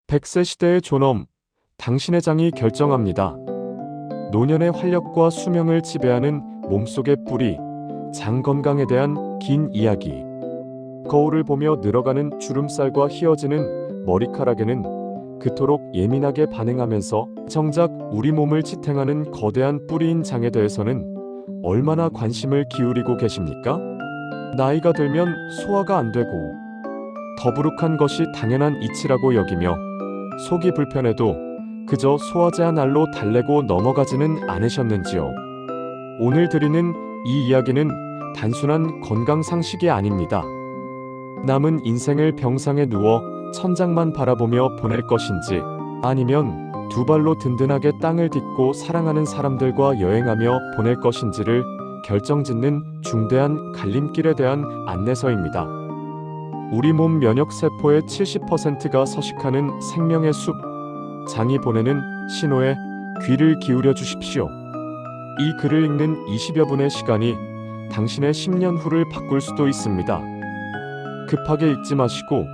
100세 시대의 존엄, 당신의 장이 결정합니다. 노년의 활력과 수명을 지배하는 몸속의 뿌리, 장 건강에 대한 긴 이야기. 거울을 보며 늘어가는 주름살과 휘어지는 머리카락에는 그토록 예민하게 반응하면서 정작 우리 몸을 지탱하는 거대한 뿌리인 장에 대해서는 얼마나 관심을 기울이고 계십니까? 나이가 들면 소화가 안 되고 더부룩한 것이 당연한 이치라고 여기며 속이 불편해도 그저 소화제 한 알로 달래고 넘어가지는 않으셨는지요? 오늘 드리는 이 이야기는 단순한 건강 상식이 아닙니다. 남은 인생을 병상에 누워 천장만 바라보며 보낼 것인지, 아니면 두 발로 든든하게 땅을 딛고 사랑하는 사람들과 여행하며 보낼 것인지를 결정짓는 중대한 갈림길에 대한 안내서입니다. 우리 몸 면역세포의 70%가 서식하는 생명의 숲, 장이 보내는 신호에 귀를 기울여 주십시오. 이 글을 읽는 20여 분의 시간이 당신의 10년 후를 바꿀 수도 있습니다. 급하게 읽지 마시고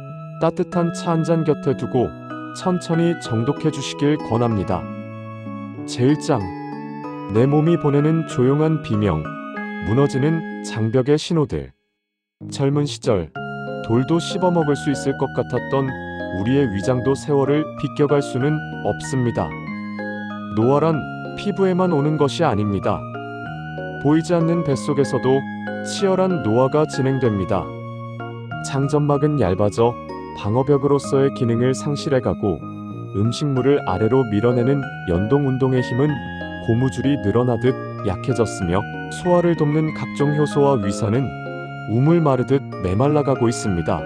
따뜻한 차 한 잔 곁에 두고 천천히 정독해 주시길 권합니다. 제1장, 내 몸이 보내는 조용한 비명, 무너지는 장벽의 신호들. 젊은 시절 돌도 씹어먹을 수 있을 것 같았던 우리의 위장도 세월을 비껴갈 수는 없습니다. 노화란 피부에만 오는 것이 아닙니다. 보이지 않는 뱃속에서도 치열한 노화가 진행됩니다. 장점막은 얇아져 방어벽으로서의 기능을 상실해가고 음식물을 아래로 밀어내는 연동운동의 힘은 고무줄이 늘어나듯 약해졌으며 소화를 돕는 각종 효소와 위산은 우물 마르듯 메말라가고 있습니다.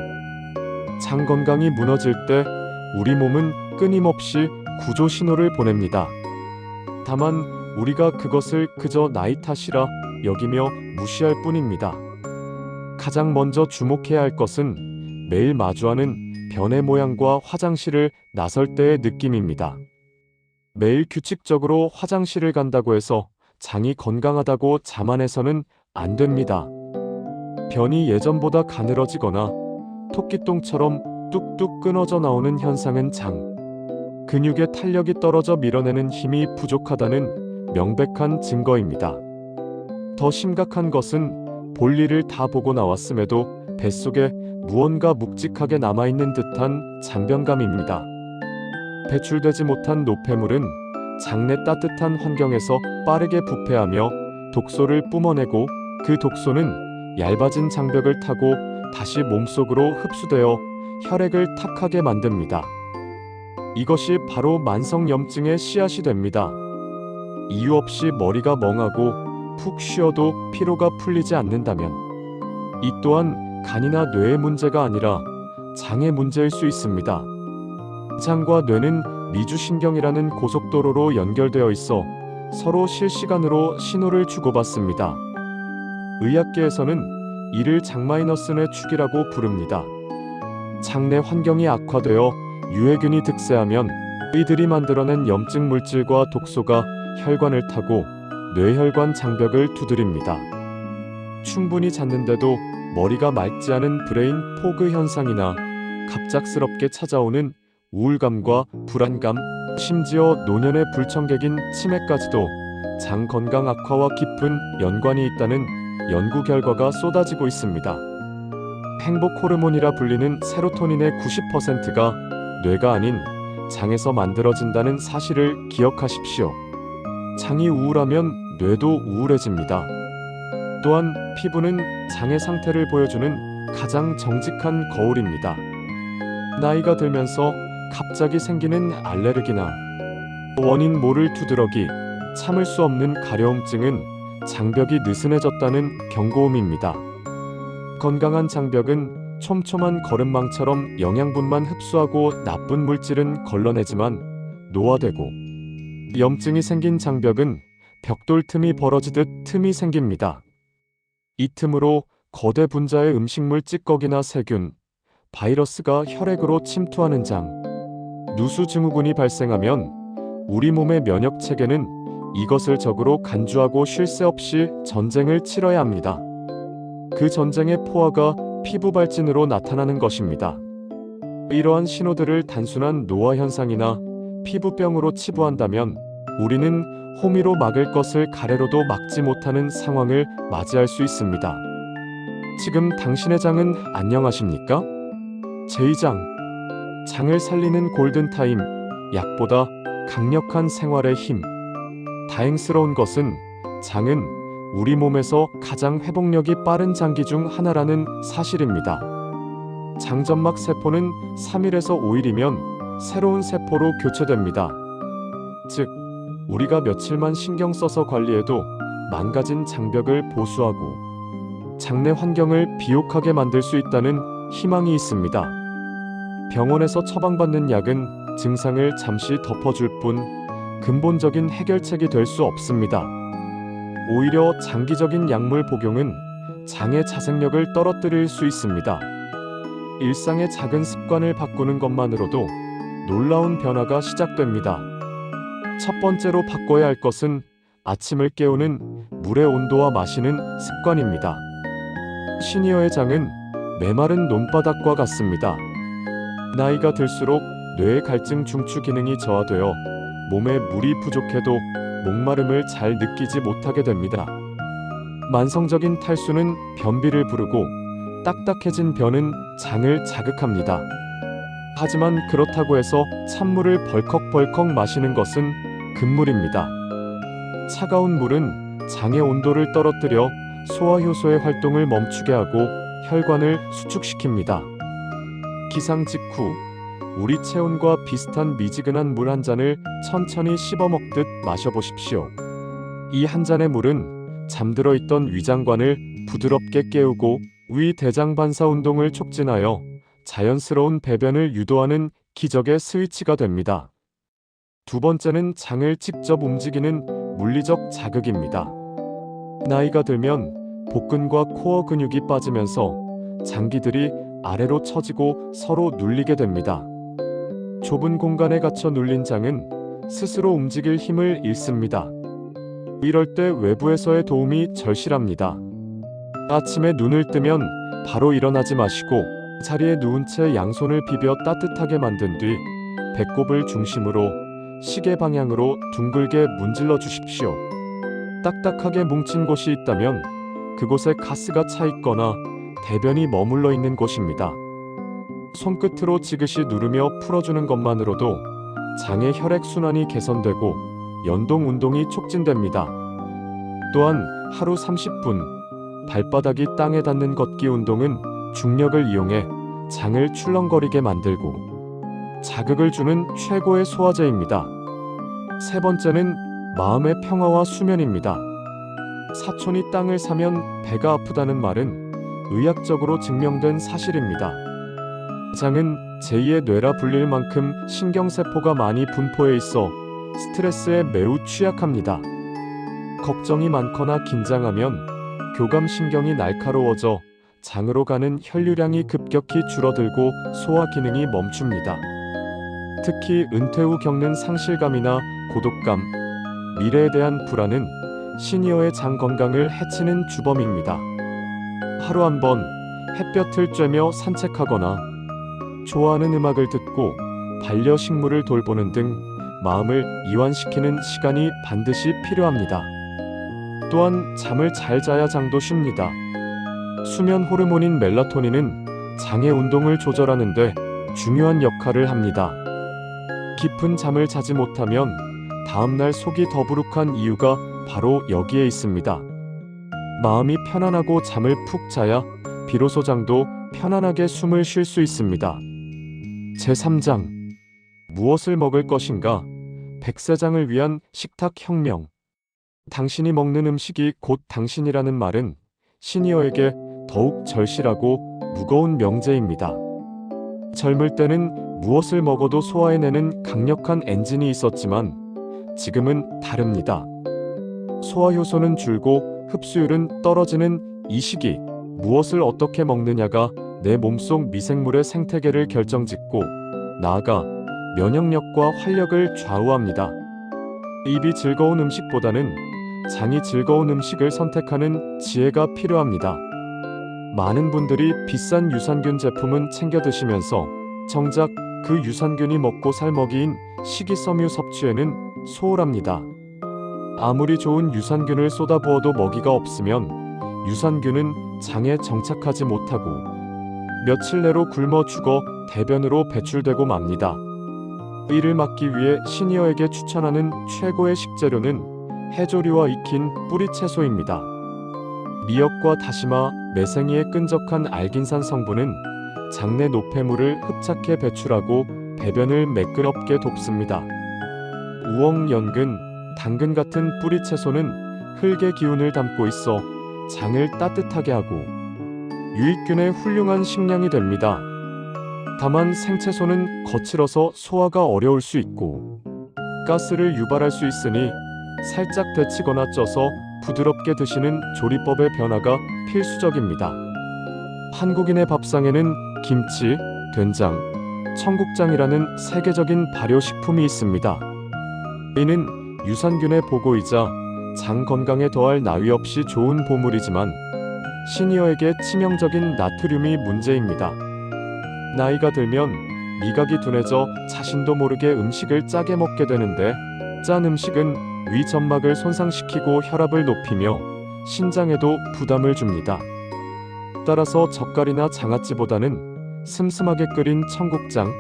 장 건강이 무너질 때 우리 몸은 끊임없이 구조 신호를 보냅니다. 다만 우리가 그것을 그저 나이 탓이라 여기며 무시할 뿐입니다. 가장 먼저 주목해야 할 것은 매일 마주하는 변의 모양과 화장실을 나설 때의 느낌입니다. 매일 규칙적으로 화장실을 간다고 해서 장이 건강하다고 자만해서는 안 됩니다. 변이 예전보다 가늘어지거나 토끼똥처럼 뚝뚝 끊어져 나오는 현상은 장, 근육의 탄력이 떨어져 밀어내는 힘이 부족하다는 명백한 증거입니다. 더 심각한 것은 볼일을 다 보고 나왔음에도 뱃속에 무언가 묵직하게 남아있는 듯한 잔변감입니다. 배출되지 못한 노폐물은 장내 따뜻한 환경에서 빠르게 부패하며 독소를 뿜어내고 그 독소는 얇아진 장벽을 타고 다시 몸속으로 흡수되어 혈액을 탁하게 만듭니다. 이것이 바로 만성염증의 씨앗이 됩니다. 이유 없이 머리가 멍하고 푹 쉬어도 피로가 풀리지 않는다면 이 또한 간이나 뇌의 문제가 아니라 장의 문제일 수 있습니다. 장과 뇌는 미주신경이라는 고속도로로 연결되어 있어 서로 실시간으로 신호를 주고받습니다. 의학계에서는 이를 장마이너스의 축이라고 부릅니다. 장내 환경이 악화되어 유해균이 득세하면 이들이 만들어낸 염증 물질과 독소가 혈관을 타고 뇌혈관 장벽을 두드립니다. 충분히 잤는데도 머리가 맑지 않은 브레인 포그 현상이나 갑작스럽게 찾아오는 우울감과 불안감, 심지어 노년의 불청객인 치매까지도 장 건강 악화와 깊은 연관이 있다는 연구 결과가 쏟아지고 있습니다. 행복 호르몬이라 불리는 세로토닌의 90%가 뇌가 아닌 장에서 만들어진다는 사실을 기억하십시오. 장이 우울하면 뇌도 우울해집니다. 또한 피부는 장의 상태를 보여주는 가장 정직한 거울입니다. 나이가 들면서 갑자기 생기는 알레르기나 원인 모를 두드러기, 참을 수 없는 가려움증은 장벽이 느슨해졌다는 경고음입니다. 건강한 장벽은 촘촘한 거름망처럼 영양분만 흡수하고 나쁜 물질은 걸러내지만 노화되고, 염증이 생긴 장벽은 벽돌 틈이 벌어지듯 틈이 생깁니다. 이 틈으로 거대 분자의 음식물 찌꺼기나 세균, 바이러스가 혈액으로 침투하는 장, 누수 증후군이 발생하면 우리 몸의 면역 체계는 이것을 적으로 간주하고 쉴 새 없이 전쟁을 치러야 합니다. 그 전쟁의 포화가 피부 발진으로 나타나는 것입니다. 이러한 신호들을 단순한 노화 현상이나 피부병으로 치부한다면 우리는 호미로 막을 것을 가래로도 막지 못하는 상황을 맞이할 수 있습니다. 지금 당신의 장은 안녕하십니까? 제2장, 장을 살리는 골든타임, 약보다 강력한 생활의 힘. 다행스러운 것은 장은 우리 몸에서 가장 회복력이 빠른 장기 중 하나라는 사실입니다. 장점막 세포는 3일에서 5일이면 새로운 세포로 교체됩니다. 즉, 우리가 며칠만 신경 써서 관리해도 망가진 장벽을 보수하고 장내 환경을 비옥하게 만들 수 있다는 희망이 있습니다. 병원에서 처방받는 약은 증상을 잠시 덮어줄 뿐 근본적인 해결책이 될 수 없습니다. 오히려 장기적인 약물 복용은 장의 자생력을 떨어뜨릴 수 있습니다. 일상의 작은 습관을 바꾸는 것만으로도 놀라운 변화가 시작됩니다. 첫 번째로 바꿔야 할 것은 아침을 깨우는 물의 온도와 마시는 습관입니다. 시니어의 장은 메마른 논바닥과 같습니다. 나이가 들수록 뇌의 갈증 중추 기능이 저하되어 몸에 물이 부족해도 목마름을 잘 느끼지 못하게 됩니다. 만성적인 탈수는 변비를 부르고 딱딱해진 변은 장을 자극합니다. 하지만 그렇다고 해서 찬물을 벌컥벌컥 마시는 것은 금물입니다. 차가운 물은 장의 온도를 떨어뜨려 소화효소의 활동을 멈추게 하고 혈관을 수축시킵니다. 기상 직후 우리 체온과 비슷한 미지근한 물 한 잔을 천천히 씹어먹듯 마셔보십시오. 이 한 잔의 물은 잠들어 있던 위장관을 부드럽게 깨우고 위 대장 반사 운동을 촉진하여 자연스러운 배변을 유도하는 기적의 스위치가 됩니다. 두 번째는 장을 직접 움직이는 물리적 자극입니다. 나이가 들면 복근과 코어 근육이 빠지면서 장기들이 아래로 처지고 서로 눌리게 됩니다. 좁은 공간에 갇혀 눌린 장은 스스로 움직일 힘을 잃습니다. 이럴 때 외부에서의 도움이 절실합니다. 아침에 눈을 뜨면 바로 일어나지 마시고 자리에 누운 채 양손을 비벼 따뜻하게 만든 뒤 배꼽을 중심으로 시계 방향으로 둥글게 문질러 주십시오. 딱딱하게 뭉친 곳이 있다면 그곳에 가스가 차 있거나 대변이 머물러 있는 곳입니다. 손끝으로 지그시 누르며 풀어주는 것만으로도 장의 혈액순환이 개선되고 연동 운동이 촉진됩니다. 또한 하루 30분 발바닥이 땅에 닿는 걷기 운동은 중력을 이용해 장을 출렁거리게 만들고 자극을 주는 최고의 소화제입니다. 세 번째는 마음의 평화와 수면입니다. 사촌이 땅을 사면 배가 아프다는 말은 의학적으로 증명된 사실입니다. 장은 제2의 뇌라 불릴 만큼 신경세포가 많이 분포해 있어 스트레스에 매우 취약합니다. 걱정이 많거나 긴장하면 교감신경이 날카로워져 장으로 가는 혈류량이 급격히 줄어들고 소화 기능이 멈춥니다. 특히 은퇴 후 겪는 상실감이나 고독감, 미래에 대한 불안은 시니어의 장 건강을 해치는 주범입니다. 하루 한 번 햇볕을 쬐며 산책하거나 좋아하는 음악을 듣고 반려식물을 돌보는 등 마음을 이완시키는 시간이 반드시 필요합니다. 또한 잠을 잘 자야 장도 쉽니다. 수면 호르몬인 멜라토닌은 장의 운동을 조절하는 데 중요한 역할을 합니다. 깊은 잠을 자지 못하면 다음날 속이 더부룩한 이유가 바로 여기에 있습니다. 마음이 편안하고 잠을 푹 자야 비로소 장도 편안하게 숨을 쉴 수 있습니다. 제3장, 무엇을 먹을 것인가? 백세장을 위한 식탁 혁명. 당신이 먹는 음식이 곧 당신이라는 말은 시니어에게 더욱 절실하고 무거운 명제입니다. 젊을 때는 무엇을 먹어도 소화해내는 강력한 엔진이 있었지만 지금은 다릅니다. 소화효소는 줄고 흡수율은 떨어지는 이 시기, 무엇을 어떻게 먹느냐가 내 몸속 미생물의 생태계를 결정짓고 나아가 면역력과 활력을 좌우합니다. 입이 즐거운 음식보다는 장이 즐거운 음식을 선택하는 지혜가 필요합니다. 많은 분들이 비싼 유산균 제품은 챙겨 드시면서 정작 그 유산균이 먹고 살 먹이인 식이섬유 섭취에는 소홀합니다. 아무리 좋은 유산균을 쏟아부어도 먹이가 없으면 유산균은 장에 정착하지 못하고 며칠 내로 굶어 죽어 대변으로 배출되고 맙니다. 이를 막기 위해 시니어에게 추천하는 최고의 식재료는 해조류와 익힌 뿌리채소입니다. 미역과 다시마, 매생이의 끈적한 알긴산 성분은 장내 노폐물을 흡착해 배출하고 배변을 매끄럽게 돕습니다. 우엉, 연근, 당근 같은 뿌리채소는 흙의 기운을 담고 있어 장을 따뜻하게 하고 유익균의 훌륭한 식량이 됩니다. 다만 생채소는 거칠어서 소화가 어려울 수 있고 가스를 유발할 수 있으니 살짝 데치거나 쪄서 부드럽게 드시는 조리법의 변화가 필수적입니다. 한국인의 밥상에는 김치, 된장, 청국장이라는 세계적인 발효식품이 있습니다. 이는 유산균의 보고이자 장 건강에 더할 나위 없이 좋은 보물이지만 시니어에게 치명적인 나트륨이 문제입니다. 나이가 들면 미각이 둔해져 자신도 모르게 음식을 짜게 먹게 되는데 짠 음식은 위 점막을 손상시키고 혈압을 높이며 신장에도 부담을 줍니다. 따라서 젓갈이나 장아찌보다는 슴슴하게 끓인 청국장,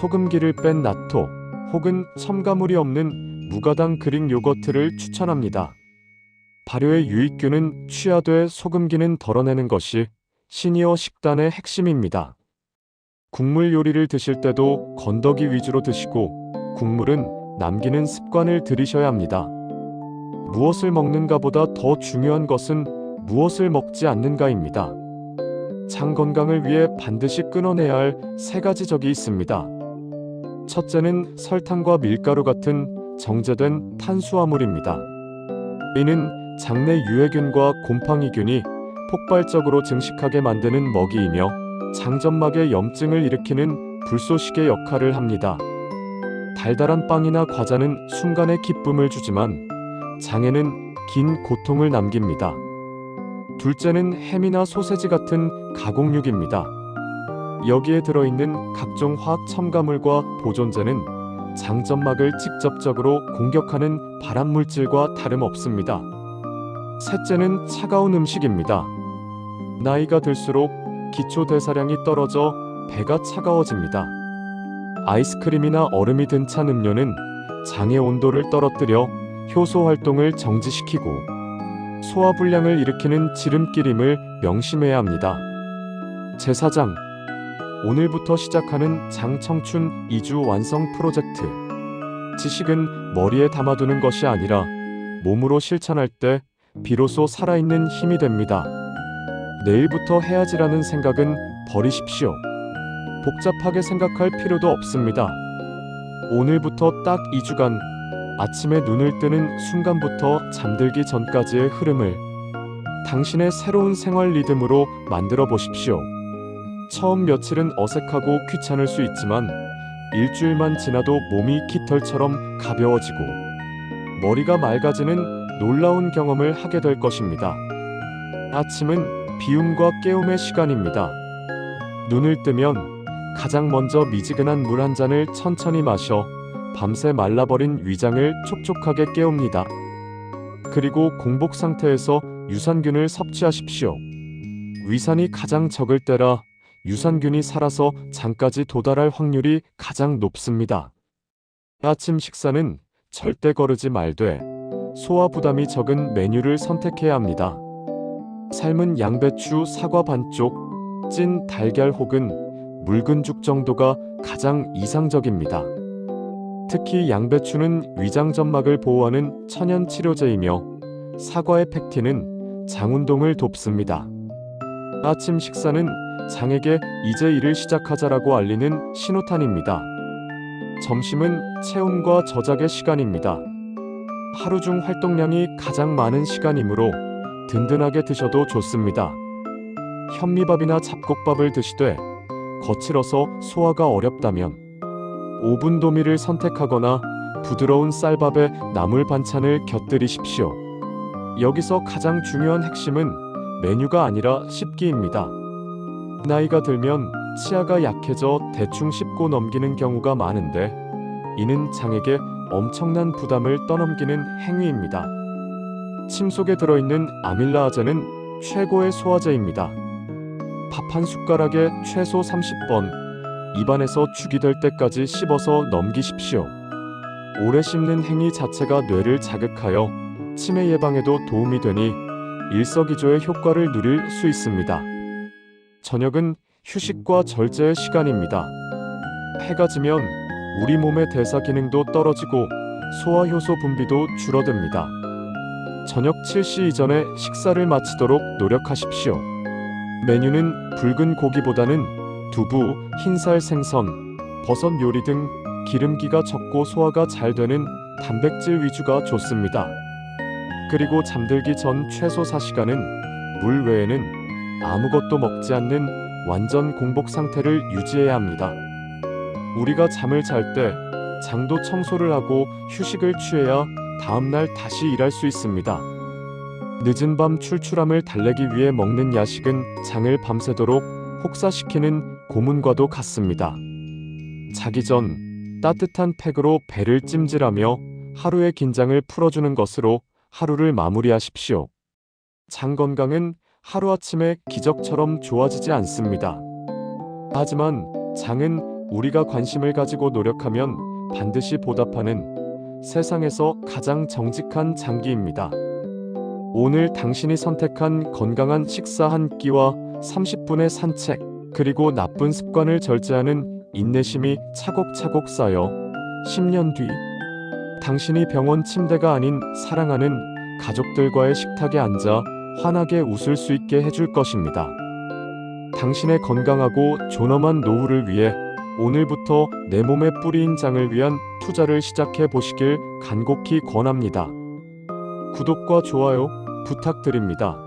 소금기를 뺀 나토 혹은 첨가물이 없는 무가당 그릭 요거트를 추천합니다. 발효의 유익균은 취하되 소금기는 덜어내는 것이 시니어 식단의 핵심입니다. 국물 요리를 드실 때도 건더기 위주로 드시고 국물은 남기는 습관을 들이셔야 합니다. 무엇을 먹는가보다 더 중요한 것은 무엇을 먹지 않는가입니다. 장 건강을 위해 반드시 끊어내야 할 세 가지 적이 있습니다. 첫째는 설탕과 밀가루 같은 정제된 탄수화물입니다. 이는 장내 유해균과 곰팡이균이 폭발적으로 증식하게 만드는 먹이이며 장점막의 염증을 일으키는 불쏘시개 역할을 합니다. 달달한 빵이나 과자는 순간의 기쁨을 주지만 장에는 긴 고통을 남깁니다. 둘째는 햄이나 소세지 같은 가공육입니다. 여기에 들어있는 각종 화학 첨가물과 보존제는 장점막을 직접적으로 공격하는 발암물질과 다름없습니다. 셋째는 차가운 음식입니다. 나이가 들수록 기초 대사량이 떨어져 배가 차가워집니다. 아이스크림이나 얼음이 든 찬 음료는 장의 온도를 떨어뜨려 효소 활동을 정지시키고 소화불량을 일으키는 지름길임을 명심해야 합니다. 제4장 오늘부터 시작하는 장청춘 2주 완성 프로젝트. 지식은 머리에 담아두는 것이 아니라 몸으로 실천할 때 비로소 살아있는 힘이 됩니다. 내일부터 해야지라는 생각은 버리십시오. 복잡하게 생각할 필요도 없습니다. 오늘부터 딱 2주간 아침에 눈을 뜨는 순간부터 잠들기 전까지의 흐름을 당신의 새로운 생활 리듬으로 만들어 보십시오. 처음 며칠은 어색하고 귀찮을 수 있지만 일주일만 지나도 몸이 깃털처럼 가벼워지고 머리가 맑아지는 놀라운 경험을 하게 될 것입니다. 아침은 비움과 깨움의 시간입니다. 눈을 뜨면 가장 먼저 미지근한 물 한 잔을 천천히 마셔 밤새 말라버린 위장을 촉촉하게 깨웁니다. 그리고 공복 상태에서 유산균을 섭취하십시오. 위산이 가장 적을 때라 유산균이 살아서 장까지 도달할 확률이 가장 높습니다. 아침 식사는 절대 거르지 말되 소화 부담이 적은 메뉴를 선택해야 합니다. 삶은 양배추, 사과 반쪽, 찐 달걀 혹은 묽은 죽 정도가 가장 이상적입니다. 특히 양배추는 위장점막을 보호하는 천연 치료제이며 사과의 팩틴은 장 운동을 돕습니다. 아침 식사는 장에게 이제 일을 시작하자라고 알리는 신호탄입니다. 점심은 체온과 저작의 시간입니다. 하루 중 활동량이 가장 많은 시간이므로 든든하게 드셔도 좋습니다. 현미밥이나 잡곡밥을 드시되 거칠어서 소화가 어렵다면 오븐도미를 선택하거나 부드러운 쌀밥에 나물 반찬을 곁들이십시오. 여기서 가장 중요한 핵심은 메뉴가 아니라 씹기입니다. 나이가 들면 치아가 약해져 대충 씹고 넘기는 경우가 많은데 이는 장에게 엄청난 부담을 떠넘기는 행위입니다. 침 속에 들어있는 아밀라아제는 최고의 소화제입니다. 밥 한 숟가락에 최소 30번 입안에서 죽이 될 때까지 씹어서 넘기십시오. 오래 씹는 행위 자체가 뇌를 자극하여 치매 예방에도 도움이 되니 일석이조의 효과를 누릴 수 있습니다. 저녁은 휴식과 절제의 시간입니다. 해가 지면 우리 몸의 대사 기능도 떨어지고 소화효소 분비도 줄어듭니다. 저녁 7시 이전에 식사를 마치도록 노력하십시오. 메뉴는 붉은 고기보다는 두부, 흰살 생선, 버섯 요리 등 기름기가 적고 소화가 잘 되는 단백질 위주가 좋습니다. 그리고 잠들기 전 최소 4시간은 물 외에는 아무것도 먹지 않는 완전 공복 상태를 유지해야 합니다. 우리가 잠을 잘 때 장도 청소를 하고 휴식을 취해야 다음날 다시 일할 수 있습니다. 늦은 밤 출출함을 달래기 위해 먹는 야식은 장을 밤새도록 혹사시키는 고문과도 같습니다. 자기 전 따뜻한 팩으로 배를 찜질하며 하루의 긴장을 풀어주는 것으로 하루를 마무리하십시오. 장 건강은 하루아침에 기적처럼 좋아지지 않습니다. 하지만 장은 우리가 관심을 가지고 노력하면 반드시 보답하는 세상에서 가장 정직한 장기입니다. 오늘 당신이 선택한 건강한 식사 한 끼와 30분의 산책, 그리고 나쁜 습관을 절제하는 인내심이 차곡차곡 쌓여 10년 뒤 당신이 병원 침대가 아닌 사랑하는 가족들과의 식탁에 앉아 환하게 웃을 수 있게 해줄 것입니다. 당신의 건강하고 존엄한 노후를 위해 오늘부터 내 몸에 뿌리인 장을 위한 투자를 시작해 보시길 간곡히 권합니다. 구독과 좋아요 부탁드립니다.